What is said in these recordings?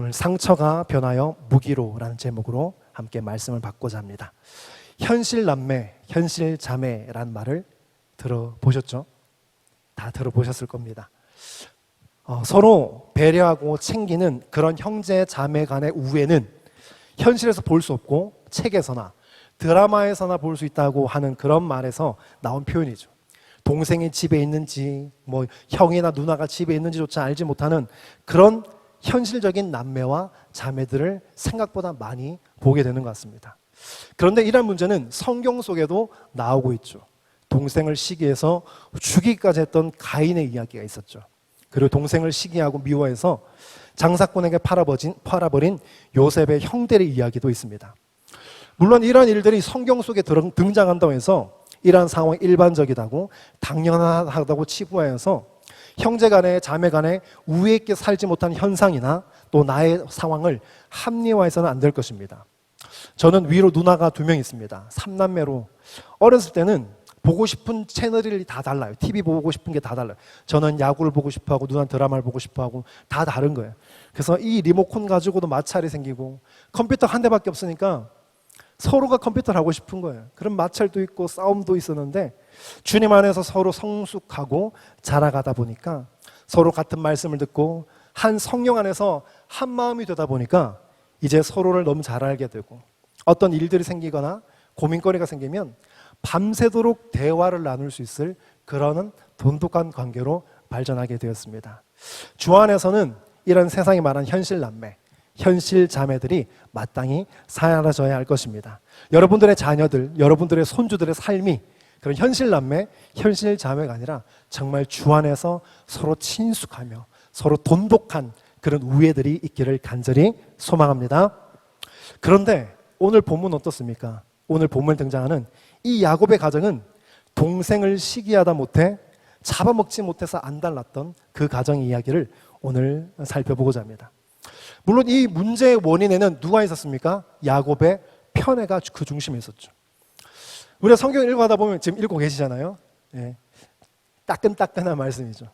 오늘 상처가 변하여 무기로라는 제목으로 함께 말씀을 받고자 합니다. 현실 남매, 현실 자매라는 말을 들어보셨죠? 다 들어보셨을 겁니다. 서로 배려하고 챙기는 그런 형제 자매 간의 우애는 현실에서 볼 수 없고 책에서나 드라마에서나 볼 수 있다고 하는 그런 말에서 나온 표현이죠. 동생이 집에 있는지 뭐 형이나 누나가 집에 있는지조차 알지 못하는 그런 현실적인 남매와 자매들을 생각보다 많이 보게 되는 것 같습니다. 그런데 이런 문제는 성경 속에도 나오고 있죠. 동생을 시기해서 죽이기까지 했던 가인의 이야기가 있었죠. 그리고 동생을 시기하고 미워해서 장사꾼에게 팔아버린 요셉의 형들의 이야기도 있습니다. 물론 이러한 일들이 성경 속에 등장한다고 해서 이러한 상황이 일반적이다고 당연하다고 치부하여서 형제 간에 자매 간에 우애 있게 살지 못한 현상이나 또 나의 상황을 합리화해서는 안 될 것입니다. 저는 위로 누나가 2명 있습니다. 3남매로 어렸을 때는 보고 싶은 채널이 다 달라요. TV 보고 싶은 게 다 달라요. 저는 야구를 보고 싶어하고 누나는 드라마를 보고 싶어하고 다 다른 거예요. 그래서 이 리모컨 가지고도 마찰이 생기고 컴퓨터 한 대밖에 없으니까 서로가 컴퓨터를 하고 싶은 거예요. 그런 마찰도 있고 싸움도 있었는데 주님 안에서 서로 성숙하고 자라가다 보니까 서로 같은 말씀을 듣고 한 성령 안에서 한 마음이 되다 보니까 이제 서로를 너무 잘 알게 되고 어떤 일들이 생기거나 고민거리가 생기면 밤새도록 대화를 나눌 수 있을 그런 돈독한 관계로 발전하게 되었습니다. 주 안에서는 이런 세상이 말하는 현실 남매, 현실 자매들이 마땅히 사라져야 할 것입니다. 여러분들의 자녀들, 여러분들의 손주들의 삶이 그런 현실 남매, 현실 자매가 아니라 정말 주 안에서 서로 친숙하며 서로 돈독한 그런 우애들이 있기를 간절히 소망합니다. 그런데 오늘 본문 어떻습니까? 오늘 본문에 등장하는 이 야곱의 가정은 동생을 시기하다 못해 잡아먹지 못해서 안달났던 그 가정의 이야기를 오늘 살펴보고자 합니다. 물론 이 문제의 원인에는 누가 있었습니까? 야곱의 편애가 그 중심에 있었죠. 우리가 성경을 읽어가다 보면 지금 읽고 계시잖아요. 예. 따끈따끈한 말씀이죠.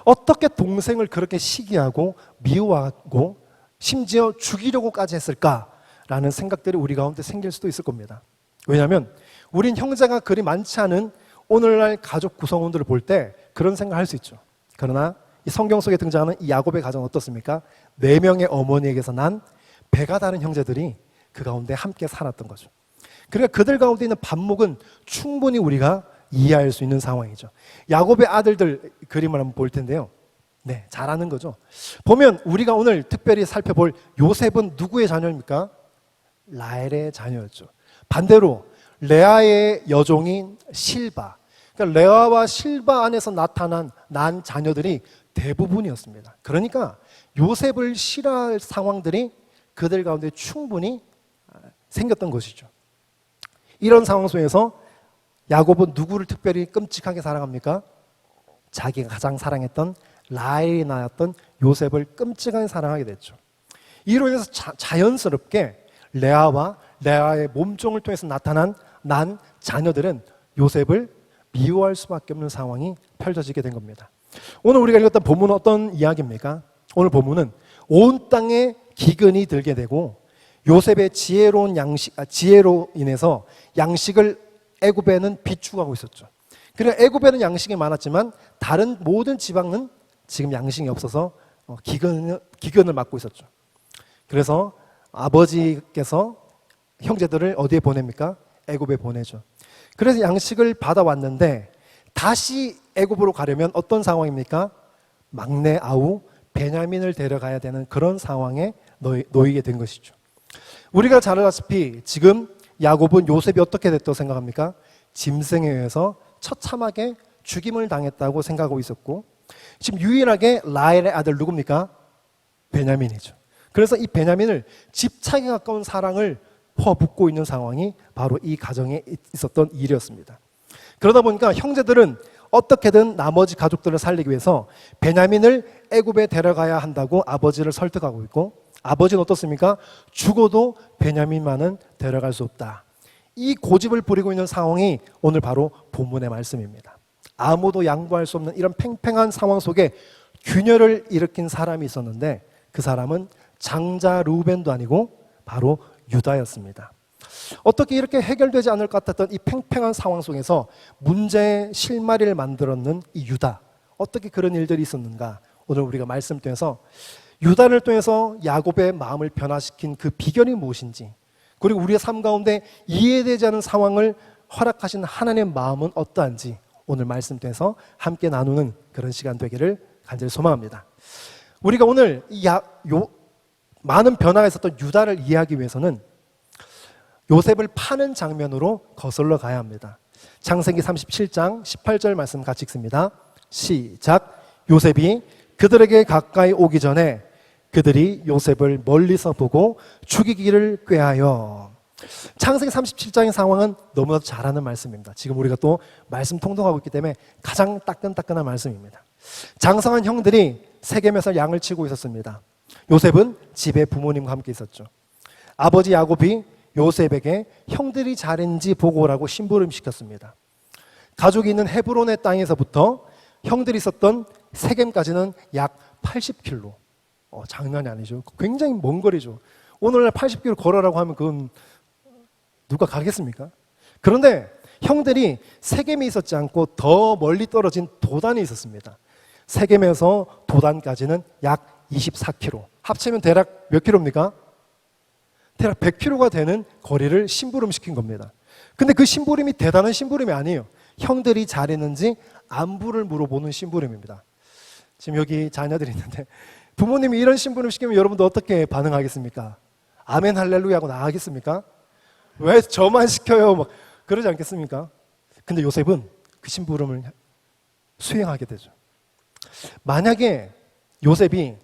어떻게 동생을 그렇게 시기하고 미워하고 심지어 죽이려고까지 했을까라는 생각들이 우리 가운데 생길 수도 있을 겁니다. 왜냐하면 우린 형제가 그리 많지 않은 오늘날 가족 구성원들을 볼 때 그런 생각을 할 수 있죠. 그러나 이 성경 속에 등장하는 이 야곱의 가정은 어떻습니까? 4명의 어머니에게서 난 배가 다른 형제들이 그 가운데 함께 살았던 거죠. 그러니까 그들 가운데 있는 반목은 충분히 우리가 이해할 수 있는 상황이죠. 야곱의 아들들 그림을 한번 볼 텐데요. 네, 잘하는 거죠. 보면 우리가 오늘 특별히 살펴볼 요셉은 누구의 자녀입니까? 라헬의 자녀였죠. 반대로 레아의 여종인 실바, 그러니까 레아와 실바 안에서 난 자녀들이 대부분이었습니다. 그러니까 요셉을 싫어할 상황들이 그들 가운데 충분히 생겼던 것이죠. 이런 상황 속에서 야곱은 누구를 특별히 끔찍하게 사랑합니까? 자기가 가장 사랑했던 라헬이 낳았던 요셉을 끔찍하게 사랑하게 됐죠. 이로 인해서 자연스럽게 레아와 레아의 몸종을 통해서 난 자녀들은 요셉을 미워할 수밖에 없는 상황이 펼쳐지게 된 겁니다. 오늘 우리가 읽었던 본문은 어떤 이야기입니까? 오늘 본문은 온 땅에 기근이 들게 되고 요셉의 지혜로 인해서 양식을 애굽에는 비축하고 있었죠. 그러니까 애굽에는 양식이 많았지만 다른 모든 지방은 지금 양식이 없어서 기근을 맞고 있었죠. 그래서 아버지께서 형제들을 어디에 보냅니까? 애굽에 보내죠. 그래서 양식을 받아왔는데 다시 애굽으로 가려면 어떤 상황입니까? 막내 아우 베냐민을 데려가야 되는 그런 상황에 놓이게 된 것이죠. 우리가 잘 알다시피 지금 야곱은 요셉이 어떻게 됐다고 생각합니까? 짐승에 의해서 처참하게 죽임을 당했다고 생각하고 있었고 지금 유일하게 라헬의 아들 누굽니까? 베냐민이죠. 그래서 이 베냐민을 집착에 가까운 사랑을 퍼붓고 있는 상황이 바로 이 가정에 있었던 일이었습니다. 그러다 보니까 형제들은 어떻게든 나머지 가족들을 살리기 위해서 베냐민을 애굽에 데려가야 한다고 아버지를 설득하고 있고 아버지는 어떻습니까? 죽어도 베냐민만은 데려갈 수 없다. 이 고집을 부리고 있는 상황이 오늘 바로 본문의 말씀입니다. 아무도 양보할 수 없는 이런 팽팽한 상황 속에 균열을 일으킨 사람이 있었는데 그 사람은 장자 루벤도 아니고 바로 유다였습니다. 어떻게 이렇게 해결되지 않을 것 같았던 이 팽팽한 상황 속에서 문제의 실마리를 만들었는 이 유다, 어떻게 그런 일들이 있었는가? 오늘 우리가 말씀 통해서 유다를 통해서 야곱의 마음을 변화시킨 그 비결이 무엇인지, 그리고 우리의 삶 가운데 이해되지 않은 상황을 허락하신 하나님의 마음은 어떠한지 오늘 말씀 통해서 함께 나누는 그런 시간 되기를 간절히 소망합니다. 우리가 오늘 많은 변화가 있었던 유다를 이해하기 위해서는 요셉을 파는 장면으로 거슬러 가야 합니다. 창세기 37장 18절 말씀 같이 읽습니다. 시작. 요셉이 그들에게 가까이 오기 전에 그들이 요셉을 멀리서 보고 죽이기를 꾀하여. 창세기 37장의 상황은 너무나도 잘 아는 말씀입니다. 지금 우리가 또 말씀 통독하고 있기 때문에 가장 따끈따끈한 말씀입니다. 장성한 형들이 세겜에서 양을 치고 있었습니다. 요셉은 집에 부모님과 함께 있었죠. 아버지 야곱이 요셉에게 형들이 잘했는지 보고 오라고 심부름 시켰습니다. 가족이 있는 헤브론의 땅에서부터 형들이 있었던 세겜까지는 약 80km. 장난이 아니죠. 굉장히 먼 거리죠. 오늘날 80km 걸어라고 하면 그건 누가 가겠습니까? 그런데 형들이 세겜에 있었지 않고 더 멀리 떨어진 도단에 있었습니다. 세겜에서 도단까지는 약 24km. 합치면 대략 몇 킬로입니까? 대략 100km가 되는 거리를 심부름 시킨 겁니다. 근데 그 심부름이 대단한 심부름이 아니에요. 형들이 잘했는지 안부를 물어보는 심부름입니다. 지금 여기 자녀들이 있는데 부모님이 이런 심부름 시키면 여러분도 어떻게 반응하겠습니까? 아멘 할렐루야 하고 나가겠습니까? 왜 저만 시켜요? 막 그러지 않겠습니까? 근데 요셉은 그 심부름을 수행하게 되죠. 만약에 요셉이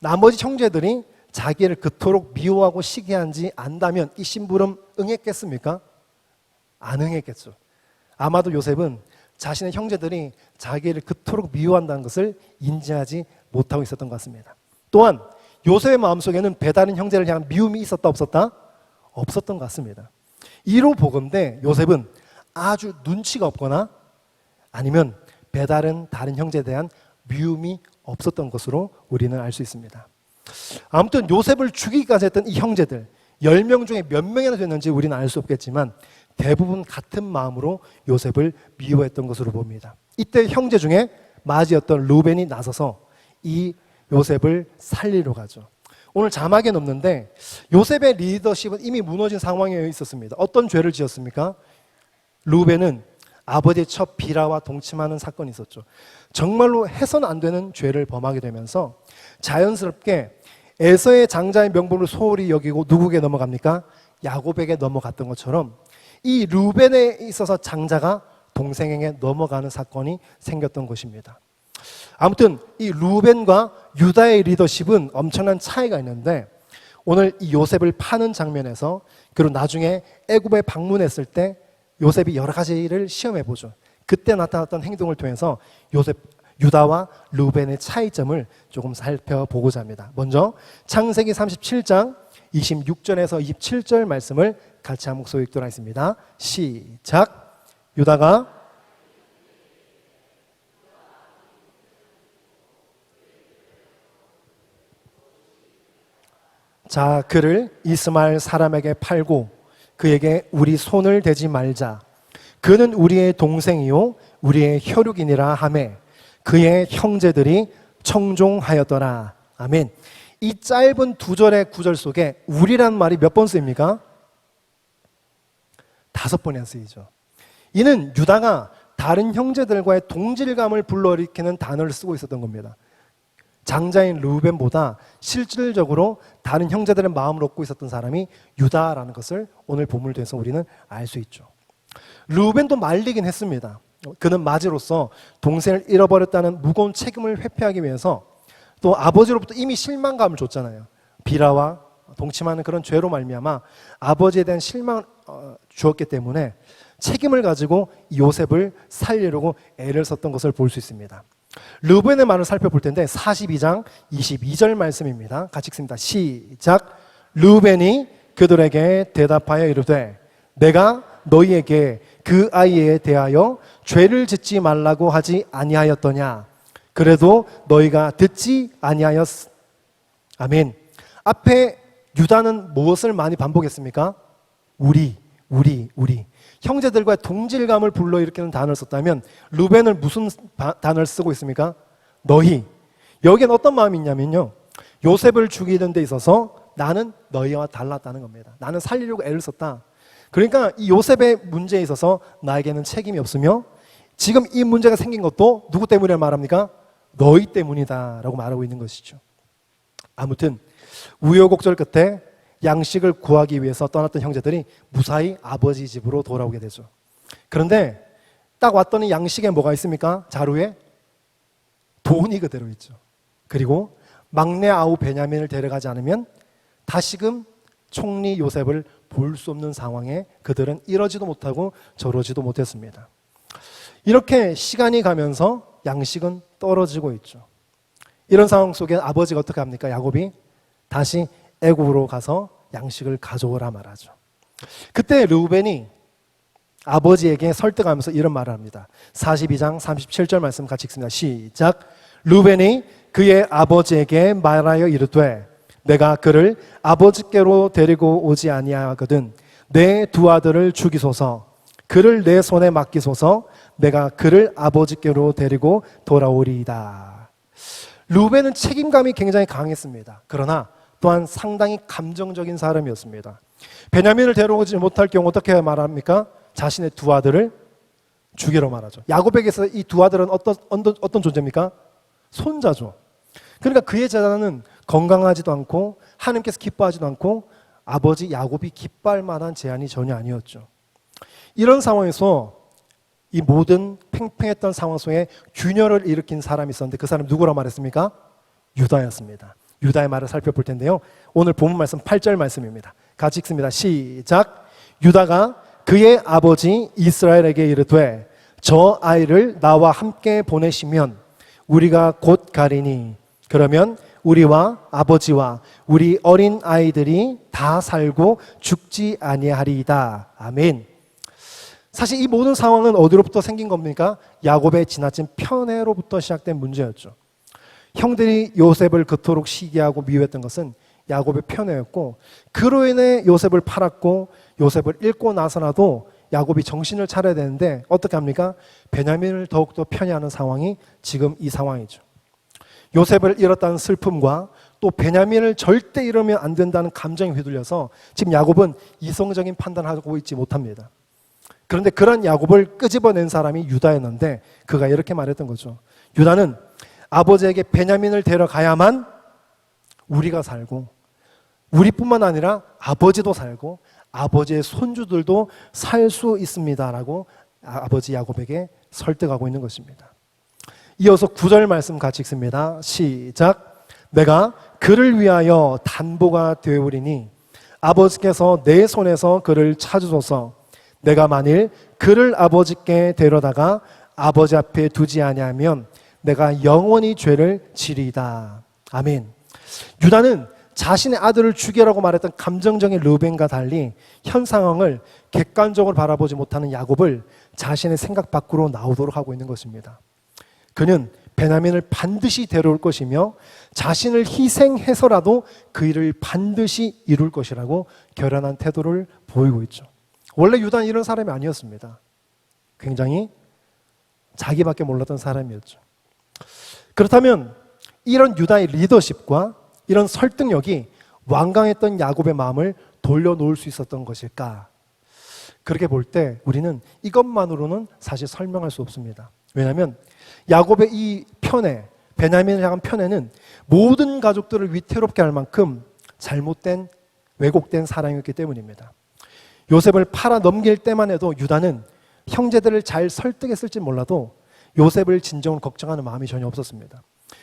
나머지 형제들이 자기를 그토록 미워하고 시기한지 안다면 이 심부름 응했겠습니까? 안 응했겠죠. 아마도 요셉은 자신의 형제들이 자기를 그토록 미워한다는 것을 인지하지 못하고 있었던 것 같습니다. 또한 요셉의 마음속에는 배다른 형제를 향한 미움이 있었다 없었다? 없었던 것 같습니다. 이로 보건대 요셉은 아주 눈치가 없거나 아니면 배다른 다른 형제에 대한 미움이 없었던 것으로 우리는 알 수 있습니다. 아무튼 요셉을 죽이기까지 했던 이 형제들 10명 중에 몇 명이나 됐는지 우리는 알 수 없겠지만 대부분 같은 마음으로 요셉을 미워했던 것으로 봅니다. 이때 형제 중에 맞이였던 루벤이 나서서 이 요셉을 살리러 가죠. 오늘 자막에 넣는데 요셉의 리더십은 이미 무너진 상황에 있었습니다. 어떤 죄를 지었습니까? 루벤은 아버지의 첫 비라와 동침하는 사건이 있었죠. 정말로 해서는 안 되는 죄를 범하게 되면서 자연스럽게 에서의 장자의 명분을 소홀히 여기고 누구에게 넘어갑니까? 야곱에게 넘어갔던 것처럼 이 루벤에 있어서 장자가 동생에게 넘어가는 사건이 생겼던 것입니다. 아무튼 이 루벤과 유다의 리더십은 엄청난 차이가 있는데 오늘 이 요셉을 파는 장면에서 그리고 나중에 애굽에 방문했을 때 요셉이 여러 가지를 시험해 보죠. 그때 나타났던 행동을 통해서 유다와 루벤의 차이점을 조금 살펴보고자 합니다. 먼저 창세기 37장 26절에서 27절 말씀을 같이 한 목소리 읽도록 하겠습니다. 시작. 유다가 자 그를 이스마엘 사람에게 팔고 그에게 우리 손을 대지 말자. 그는 우리의 동생이요 우리의 혈육이니라 하매 그의 형제들이 청종하였더라. 아멘. 이 짧은 두 절의 구절 속에 우리란 말이 몇 번 쓰입니까? 5번이나 쓰이죠. 이는 유다가 다른 형제들과의 동질감을 불러일으키는 단어를 쓰고 있었던 겁니다. 장자인 루벤보다 실질적으로 다른 형제들의 마음을 얻고 있었던 사람이 유다라는 것을 오늘 본문을 통해서 우리는 알 수 있죠. 루벤도 말리긴 했습니다. 그는 맞이로서 동생을 잃어버렸다는 무거운 책임을 회피하기 위해서 또 아버지로부터 이미 실망감을 줬잖아요. 비라와 동침하는 그런 죄로 말미암아 아버지에 대한 실망을 주었기 때문에 책임을 가지고 요셉을 살리려고 애를 썼던 것을 볼 수 있습니다. 르벤의 말을 살펴볼 텐데 42장 22절 말씀입니다. 같이 읽습니다. 시작. 르벤이 그들에게 대답하여 이르되 내가 너희에게 그 아이에 대하여 죄를 짓지 말라고 하지 아니하였더냐. 그래도 너희가 듣지 아니하였. 아멘. 앞에 유다는 무엇을 많이 반복했습니까? 우리. 형제들과의 동질감을 불러일으키는 단어를 썼다면 루벤은 무슨 단어를 쓰고 있습니까? 너희. 여기엔 어떤 마음이 있냐면요, 요셉을 죽이는 데 있어서 나는 너희와 달랐다는 겁니다. 나는 살리려고 애를 썼다. 그러니까 이 요셉의 문제에 있어서 나에게는 책임이 없으며 지금 이 문제가 생긴 것도 누구 때문에 말합니까? 너희 때문이다 라고 말하고 있는 것이죠. 아무튼 우여곡절 끝에 양식을 구하기 위해서 떠났던 형제들이 무사히 아버지 집으로 돌아오게 되죠. 그런데 딱 왔더니 양식에 뭐가 있습니까? 자루에 돈이 그대로 있죠. 그리고 막내 아우 베냐민을 데려가지 않으면 다시금 총리 요셉을 볼 수 없는 상황에 그들은 이러지도 못하고 저러지도 못했습니다. 이렇게 시간이 가면서 양식은 떨어지고 있죠. 이런 상황 속에 아버지가 어떻게 합니까? 야곱이 다시 애굽으로 가서 양식을 가져오라 말하죠. 그때 르우벤이 아버지에게 설득하면서 이런 말을 합니다. 42장 37절 말씀 같이 읽습니다. 시작. 르우벤이 그의 아버지에게 말하여 이르되 내가 그를 아버지께로 데리고 오지 아니하거든 내 두 아들을 죽이소서 그를 내 손에 맡기소서 내가 그를 아버지께로 데리고 돌아오리이다. 르우벤은 책임감이 굉장히 강했습니다. 그러나 또한 상당히 감정적인 사람이었습니다. 베냐민을 데려오지 못할 경우 어떻게 말합니까? 자신의 두 아들을 죽이러 말하죠. 야곱에게서 이 두 아들은 어떤 존재입니까? 손자죠. 그러니까 그의 재단은 건강하지도 않고 하나님께서 기뻐하지도 않고 아버지 야곱이 기뻐할 만한 제안이 전혀 아니었죠. 이런 상황에서 이 모든 팽팽했던 상황 속에 균열을 일으킨 사람이 있었는데 그 사람이 누구라고 말했습니까? 유다였습니다. 유다의 말을 살펴볼 텐데요. 오늘 본문 말씀 8절 말씀입니다. 같이 읽습니다. 시작. 유다가 그의 아버지 이스라엘에게 이르되 저 아이를 나와 함께 보내시면 우리가 곧 가리니 그러면 우리와 아버지와 우리 어린 아이들이 다 살고 죽지 아니하리이다. 아멘. 사실 이 모든 상황은 어디로부터 생긴 겁니까? 야곱의 지나친 편애로부터 시작된 문제였죠. 형들이 요셉을 그토록 시기하고 미워했던 것은 야곱의 편애였고 그로 인해 요셉을 팔았고 요셉을 잃고 나서라도 야곱이 정신을 차려야 되는데 어떻게 합니까? 베냐민을 더욱더 편애하는 상황이 지금 이 상황이죠. 요셉을 잃었다는 슬픔과 또 베냐민을 절대 잃으면 안 된다는 감정에 휘둘려서 지금 야곱은 이성적인 판단을 하고 있지 못합니다. 그런데 그런 야곱을 끄집어낸 사람이 유다였는데 그가 이렇게 말했던 거죠. 유다는 아버지에게 베냐민을 데려가야만 우리가 살고 우리뿐만 아니라 아버지도 살고 아버지의 손주들도 살 수 있습니다라고 아버지 야곱에게 설득하고 있는 것입니다. 이어서 9절 말씀 같이 읽습니다. 시작. 내가 그를 위하여 담보가 되오리니 아버지께서 내 손에서 그를 찾으소서. 내가 만일 그를 아버지께 데려다가 아버지 앞에 두지 아니하면 내가 영원히 죄를 지리이다. 아멘. 유다는 자신의 아들을 죽이라고 말했던 감정적인 르우벤과 달리 현 상황을 객관적으로 바라보지 못하는 야곱을 자신의 생각 밖으로 나오도록 하고 있는 것입니다. 그는 베냐민을 반드시 데려올 것이며 자신을 희생해서라도 그 일을 반드시 이룰 것이라고 결연한 태도를 보이고 있죠. 원래 유다는 이런 사람이 아니었습니다. 굉장히 자기밖에 몰랐던 사람이었죠. 그렇다면 이런 유다의 리더십과 이런 설득력이 완강했던 야곱의 마음을 돌려놓을 수 있었던 것일까? 그렇게 볼 때 우리는 이것만으로는 사실 설명할 수 없습니다. 왜냐하면 야곱의 이 편애, 베냐민을 향한 편애는 모든 가족들을 위태롭게 할 만큼 잘못된, 왜곡된 사랑이었기 때문입니다. 요셉을 팔아 넘길 때만 해도 유다는 형제들을 잘 설득했을지 몰라도 요셉을 진정으로 걱정하는 마음이 전혀 없었습니다.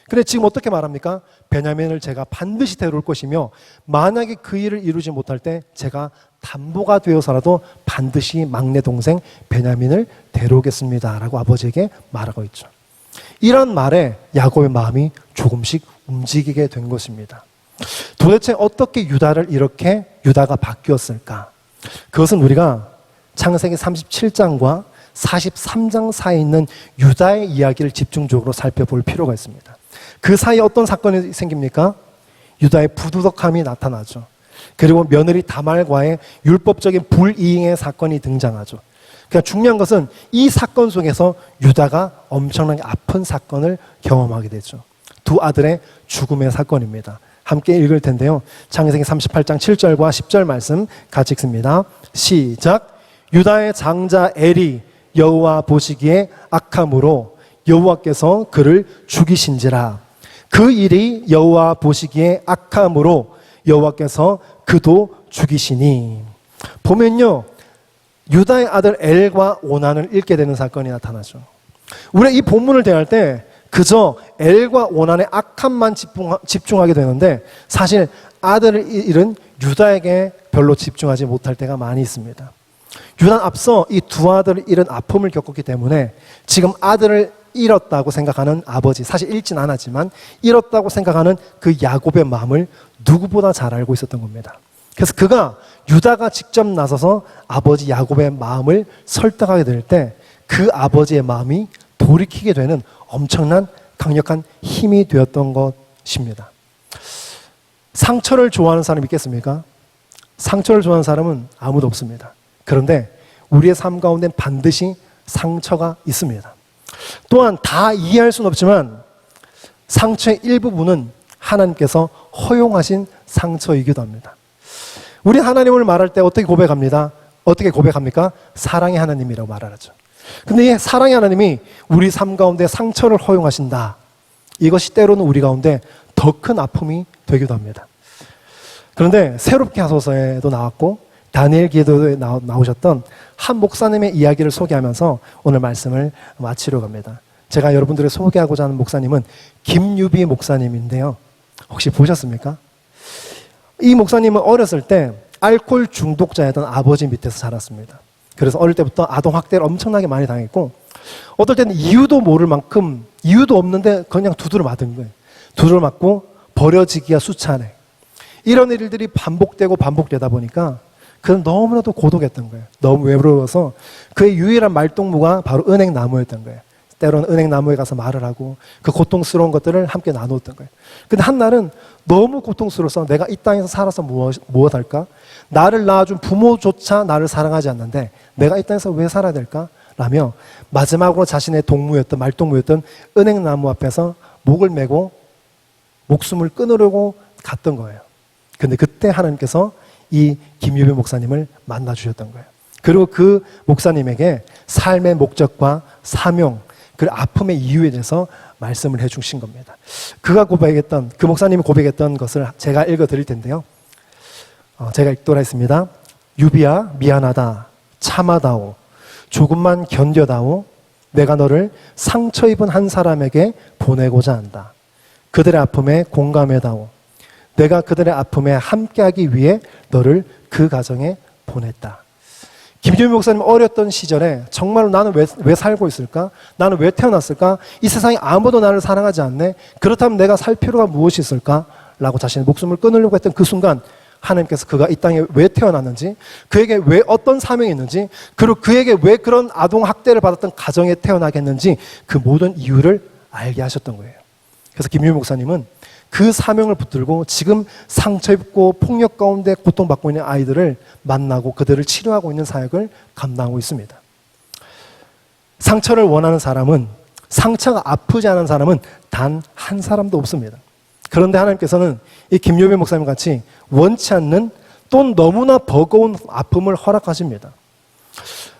근데 지금 어떻게 말합니까? 베냐민을 제가 반드시 데려올 것이며 만약에 그 일을 이루지 못할 때 제가 담보가 되어서라도 반드시 막내 동생 베냐민을 데려오겠습니다 라고 아버지에게 말하고 있죠. 이런 말에 야곱의 마음이 조금씩 움직이게 된 것입니다. 도대체 어떻게 유다가 바뀌었을까? 그것은 우리가 창세기 37장과 43장 사이에 있는 유다의 이야기를 집중적으로 살펴볼 필요가 있습니다. 그 사이에 어떤 사건이 생깁니까? 유다의 부도덕함이 나타나죠. 그리고 며느리 다말과의 율법적인 불이행의 사건이 등장하죠. 그러니까 중요한 것은 이 사건 속에서 유다가 엄청나게 아픈 사건을 경험하게 되죠. 두 아들의 죽음의 사건입니다. 함께 읽을 텐데요. 창세기 38장 7절과 10절 말씀 같이 읽습니다. 시작. 유다의 장자 엘이 여호와 보시기에 악함으로 여호와께서 그를 죽이신지라. 그 일이 여호와 보시기에 악함으로 여호와께서 그도 죽이시니. 보면요, 유다의 아들 엘과 오난을 잃게 되는 사건이 나타나죠. 우리가 이 본문을 대할 때 그저 엘과 오난의 악함만 집중하게 되는데 사실 아들을 잃은 유다에게 별로 집중하지 못할 때가 많이 있습니다. 유다는 앞서 이 두 아들을 잃은 아픔을 겪었기 때문에 지금 아들을 잃었다고 생각하는 아버지, 사실 잃진 않았지만 잃었다고 생각하는 그 야곱의 마음을 누구보다 잘 알고 있었던 겁니다. 그래서 그가 유다가 직접 나서서 아버지 야곱의 마음을 설득하게 될 때 그 아버지의 마음이 돌이키게 되는 엄청난 강력한 힘이 되었던 것입니다. 상처를 좋아하는 사람이 있겠습니까? 상처를 좋아하는 사람은 아무도 없습니다. 그런데 우리의 삶 가운데 반드시 상처가 있습니다. 또한 다 이해할 수는 없지만 상처의 일부분은 하나님께서 허용하신 상처이기도 합니다. 우리 하나님을 말할 때 어떻게 고백합니다? 어떻게 고백합니까? 사랑의 하나님이라고 말하죠. 근데 이 사랑의 하나님이 우리 삶 가운데 상처를 허용하신다. 이것이 때로는 우리 가운데 더 큰 아픔이 되기도 합니다. 그런데 새롭게 하소서에도 나왔고 다니엘 기도에 나오셨던 한 목사님의 이야기를 소개하면서 오늘 말씀을 마치려고 합니다. 제가 여러분들을 소개하고자 하는 목사님은 김유비 목사님인데요. 혹시 보셨습니까? 이 목사님은 어렸을 때 알코올 중독자였던 아버지 밑에서 자랐습니다. 그래서 어릴 때부터 아동학대를 엄청나게 많이 당했고 어떨 때는 이유도 모를 만큼 이유도 없는데 그냥 두드려 맞은 거예요. 두드려 맞고 버려지기가 수차례. 이런 일들이 반복되다 보니까 그는 너무나도 고독했던 거예요. 너무 외로워서 그의 유일한 말동무가 바로 은행나무였던 거예요. 때로는 은행나무에 가서 말을 하고 그 고통스러운 것들을 함께 나누었던 거예요. 근데 한날은 너무 고통스러워서 내가 이 땅에서 살아서 무엇 할까? 나를 낳아준 부모조차 나를 사랑하지 않는데 내가 이 땅에서 왜 살아야 될까? 라며 마지막으로 자신의 말동무였던 은행나무 앞에서 목을 메고 목숨을 끊으려고 갔던 거예요. 근데 그때 하나님께서 이 김유배 목사님을 만나주셨던 거예요. 그리고 그 목사님에게 삶의 목적과 사명, 그 아픔의 이유에 대해서 말씀을 해주신 겁니다. 그 목사님이 고백했던 것을 제가 읽어드릴 텐데요. 제가 읽도록 하겠습니다. 유비야, 미안하다. 참아다오. 조금만 견뎌다오. 내가 너를 상처 입은 한 사람에게 보내고자 한다. 그들의 아픔에 공감해다오. 내가 그들의 아픔에 함께하기 위해 너를 그 가정에 보냈다. 김유미 목사님 어렸던 시절에 정말로 나는 왜 살고 있을까? 나는 왜 태어났을까? 이 세상에 아무도 나를 사랑하지 않네? 그렇다면 내가 살 필요가 무엇이 있을까? 라고 자신의 목숨을 끊으려고 했던 그 순간 하나님께서 그가 이 땅에 왜 태어났는지, 그에게 왜 어떤 사명이 있는지, 그리고 그에게 왜 그런 아동학대를 받았던 가정에 태어나게 했는지 그 모든 이유를 알게 하셨던 거예요. 그래서 김유미 목사님은 그 사명을 붙들고 지금 상처 입고 폭력 가운데 고통받고 있는 아이들을 만나고 그들을 치료하고 있는 사역을 감당하고 있습니다. 상처를 원하는 사람은, 상처가 아프지 않은 사람은 단 한 사람도 없습니다. 그런데 하나님께서는 이 김요배 목사님 같이 원치 않는 또 너무나 버거운 아픔을 허락하십니다.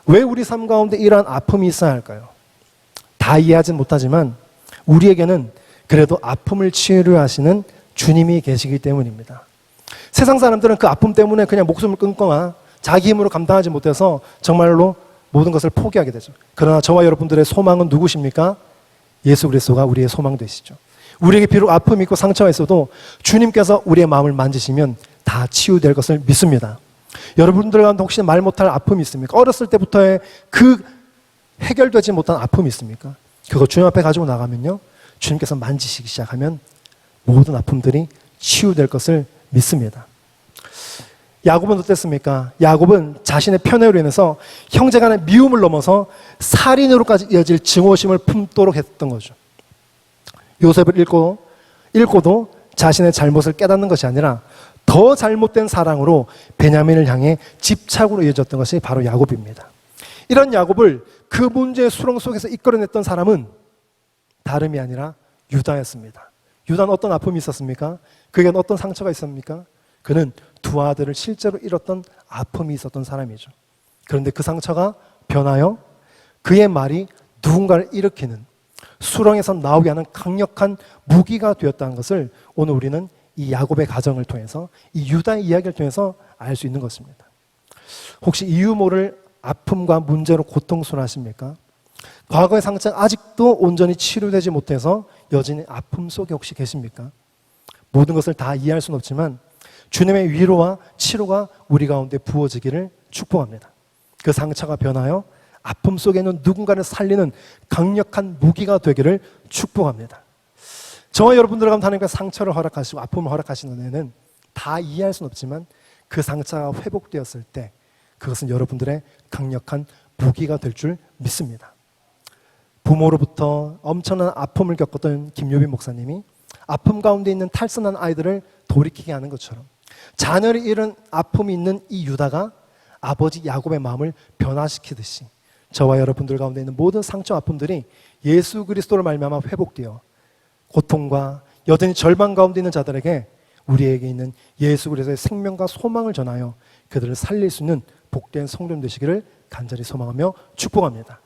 왜 우리 삶 가운데 이러한 아픔이 있어야 할까요? 다 이해하진 못하지만 우리에게는 그래도 아픔을 치료하시는 주님이 계시기 때문입니다. 세상 사람들은 그 아픔 때문에 그냥 목숨을 끊거나 자기 힘으로 감당하지 못해서 정말로 모든 것을 포기하게 되죠. 그러나 저와 여러분들의 소망은 누구십니까? 예수 그리스도가 우리의 소망 되시죠. 우리에게 비록 아픔이 있고 상처가 있어도 주님께서 우리의 마음을 만지시면 다 치유될 것을 믿습니다. 여러분들 가운데 혹시 말 못할 아픔이 있습니까? 어렸을 때부터의 그 해결되지 못한 아픔이 있습니까? 그거 주님 앞에 가지고 나가면요, 주님께서 만지시기 시작하면 모든 아픔들이 치유될 것을 믿습니다. 야곱은 어땠습니까? 야곱은 자신의 편애로 인해서 형제 간의 미움을 넘어서 살인으로까지 이어질 증오심을 품도록 했던 거죠. 요셉을 읽고도 자신의 잘못을 깨닫는 것이 아니라 더 잘못된 사랑으로 베냐민을 향해 집착으로 이어졌던 것이 바로 야곱입니다. 이런 야곱을 그 문제의 수렁 속에서 이끌어냈던 사람은 다름이 아니라 유다였습니다. 유다는 어떤 아픔이 있었습니까? 그에겐 어떤 상처가 있었습니까? 그는 두 아들을 실제로 잃었던 아픔이 있었던 사람이죠. 그런데 그 상처가 변하여 그의 말이 누군가를 일으키는, 수렁에서 나오게 하는 강력한 무기가 되었다는 것을 오늘 우리는 이 야곱의 가정을 통해서, 이 유다의 이야기를 통해서 알 수 있는 것입니다. 혹시 이유 모를 아픔과 문제로 고통스러워하십니까? 과거의 상처가 아직도 온전히 치료되지 못해서 여전히 아픔 속에 혹시 계십니까? 모든 것을 다 이해할 수는 없지만 주님의 위로와 치료가 우리 가운데 부어지기를 축복합니다. 그 상처가 변하여 아픔 속에 있는 누군가를 살리는 강력한 무기가 되기를 축복합니다. 저와 여러분들 가운데 하나님께서 상처를 허락하시고 아픔을 허락하시는 은혜는 다 이해할 수는 없지만 그 상처가 회복되었을 때 그것은 여러분들의 강력한 무기가 될 줄 믿습니다. 부모로부터 엄청난 아픔을 겪었던 김유빈 목사님이 아픔 가운데 있는 탈선한 아이들을 돌이키게 하는 것처럼 자녀를 잃은 아픔이 있는 이 유다가 아버지 야곱의 마음을 변화시키듯이 저와 여러분들 가운데 있는 모든 상처 아픔들이 예수 그리스도로 말미암아 회복되어 고통과 여전히 절망 가운데 있는 자들에게 우리에게 있는 예수 그리스도의 생명과 소망을 전하여 그들을 살릴 수 있는 복된 성도님 되시기를 간절히 소망하며 축복합니다.